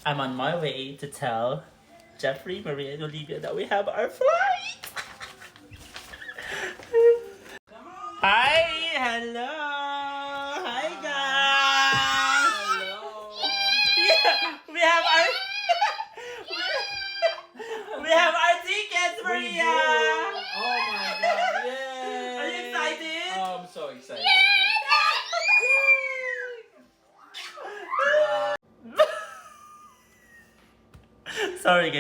I'm on my way to tell Jeffrey, Maria, and Olivia that we have our flight. Hi! Hello! Hi, guys! Yeah, we have our we have our tickets, Maria. Oh my god, yay! Are you excited? Oh, I'm so excited. Sorry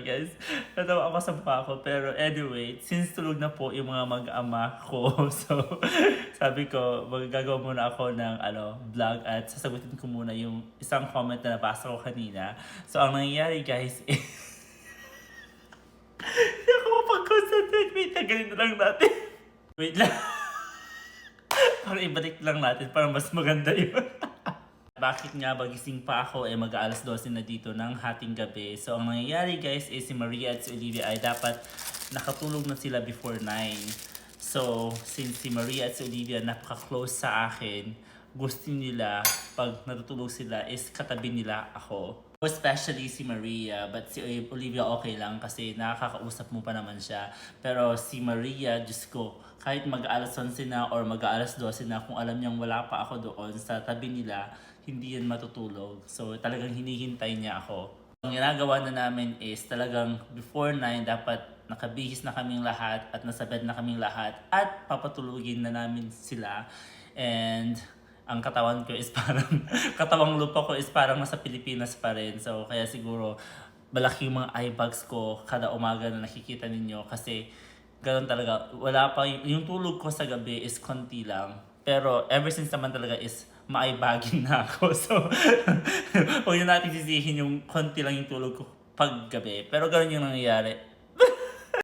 guys. Natawa ako sa mukha ko. Pero anyway, since tulog na po yung mga mag-ama ko, so sabi ko, magagawa muna ako ng vlog at sasagutin ko muna yung isang comment na nabasa ko kanina. So ang nangyayari guys, hindi ako mapag-concentrate. Wait, tagalin na lang natin. Wait lang. Para ibalik lang natin para mas maganda yun. Bakit nga bagising pa ako mag-aalas 12 na dito ng hating gabi. So ang nangyayari guys is si Maria at si Olivia ay dapat nakatulog na sila before 9. So since si Maria at si Olivia napaka-close sa akin, gusto nila pag natutulog sila is katabi nila ako. Especially si Maria, but si Olivia okay lang kasi nakakausap mo pa naman siya. Pero si Maria, Diyos ko, kahit mag-aalas 11 na or mag-aalas 12 na, kung alam niyang wala pa ako doon sa tabi nila, hindi yan matutulog. So talagang hinihintay niya ako. Ang ginagawa na namin is talagang before 9 dapat nakabihis na kaming lahat at nasa bed na kaming lahat at papatulugin na namin sila. And ang katawan ko is parang, katawang lupa ko is parang nasa Pilipinas pa rin. So kaya siguro malaki yung mga eye bags ko kada umaga na nakikita ninyo kasi ganoon talaga. Wala pa yung tulog ko sa gabi is konti lang. Pero ever since naman talaga is ma-eye-bagging na ako. So huwag na natin sisihin yung konti lang yung tulog ko pag gabi. Pero ganoon yung nangyayari.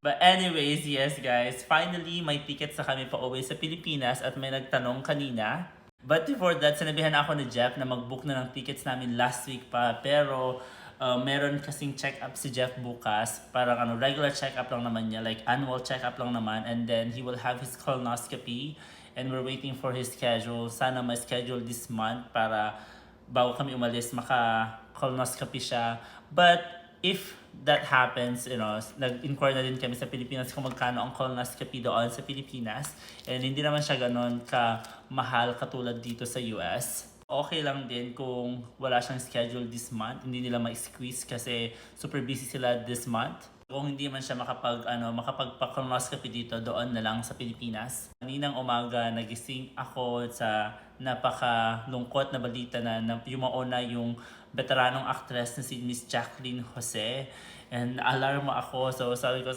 But anyways, yes guys, finally may tickets na kami pa uwi sa Pilipinas at may nagtanong kanina. But before that, sinabihan ako ni Jeff na mag-book na ng tickets namin last week pa. Pero meron kasing check-up si Jeff bukas. Parang regular check-up lang naman niya. Like annual check-up lang naman. And then he will have his colonoscopy. And we're waiting for his schedule. Sana ma-schedule this month para bago kami umalis, maka-colonoscopy siya. But if that happens, nag-inquire na din kami sa Pilipinas kung magkano ang colonoscopy doon sa Pilipinas. And hindi naman siya ganon ka-mahal katulad dito sa US. Okay lang din kung wala siyang schedule this month. Hindi nila ma-squeeze kasi super busy sila this month. Kung hindi man siya makapagpa-colonoscopy dito, doon na lang sa Pilipinas. Kaninang umaga, nagising ako sa napakalungkot na balita na yumaon na yung veteranong actress na si Miss Jacqueline Jose. And alarma ako. So sabi ko,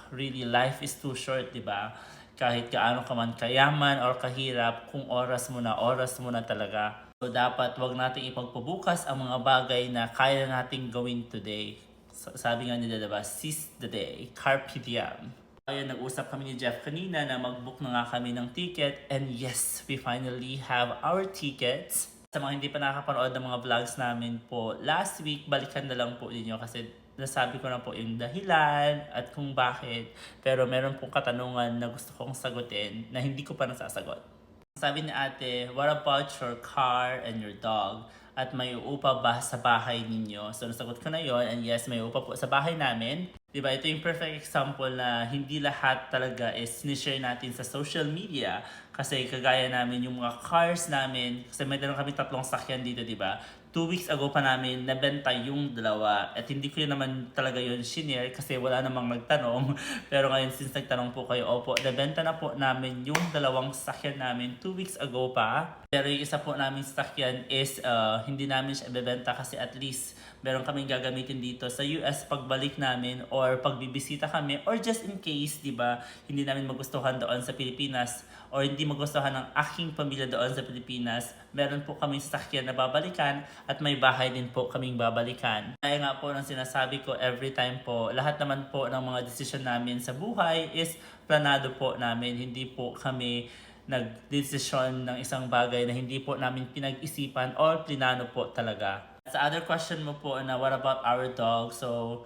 really, life is too short, di ba? Kahit gaano ka man kayaman or kahirap, kung oras mo na talaga. So dapat wag nating ipagpabukas ang mga bagay na kaya nating gawin today. Sabi nga nila, diba, seize the day, carpe diem. Ayun, nag-usap kami ni Jeff kanina na mag-book na nga kami ng ticket. And yes, we finally have our tickets. Sa mga hindi pa nakapanood ng mga vlogs namin po, last week, balikan na lang po ninyo kasi nasabi ko na po yung dahilan at kung bakit. Pero meron pong katanungan na gusto kong sagutin na hindi ko pa nasasagot. Sabi ni ate, what about your car and your dog? At may uupa ba sa bahay ninyo? So nasagot ko na yon, and yes, may uupa po sa bahay namin. Diba, ito yung perfect example na hindi lahat talaga is sinishare natin sa social media. Kasi kagaya namin yung mga cars namin, kasi may meron kami 3 sakyan dito, diba? 2 weeks ago pa namin nabenta yung dalawa. At hindi ko yun naman talaga yun shinare kasi wala namang nagtanong. Pero ngayon since nagtanong po kayo, opo, nabenta na po namin yung 2 sakyan namin 2 weeks ago pa. Pero yung isa po namin sakyan is hindi namin siya ibebenta kasi at least meron kaming gagamitin dito sa US pagbalik namin or pagbibisita kami or just in case, di ba, hindi namin magustuhan doon sa Pilipinas or hindi magustuhan ng aking pamilya doon sa Pilipinas, meron po kaming sasakyan na babalikan at may bahay din po kaming babalikan. Kaya nga po nang sinasabi ko every time po, lahat naman po ng mga desisyon namin sa buhay is planado po namin. Hindi po kami nag-desisyon ng isang bagay na hindi po namin pinag-isipan or plinano po talaga. Sa other question mo po na what about our dog? So,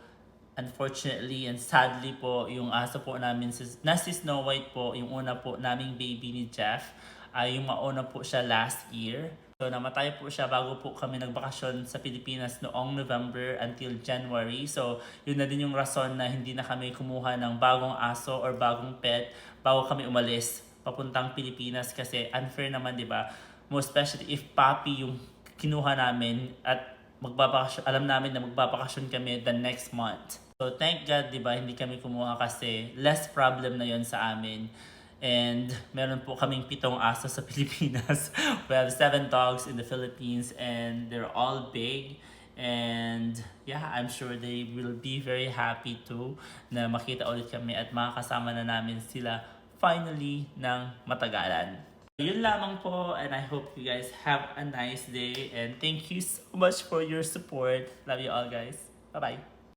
unfortunately and sadly po, yung aso po namin na si Snow White po, yung una po naming baby ni Jeff, ay yung mauna po siya last year. So namatay po siya bago po kami nagbakasyon sa Pilipinas noong November until January. So yun na din yung rason na hindi na kami kumuha ng bagong aso or bagong pet bago kami umalis papuntang Pilipinas kasi unfair naman, di ba? Most especially if puppy yung kinuha namin at magbabakasyon, alam namin na magbabakasyon kami the next month. So thank God, di ba, hindi kami kumuha kasi less problem na yon sa amin. And meron po kaming 7 aso sa Pilipinas. We have 7 dogs in the Philippines and they're all big. And yeah, I'm sure they will be very happy too na makita ulit kami at makakasama na namin sila finally ng matagalan. Yun lamang po, and I hope you guys have a nice day and thank you so much for your support. Love you all, guys. Bye-bye.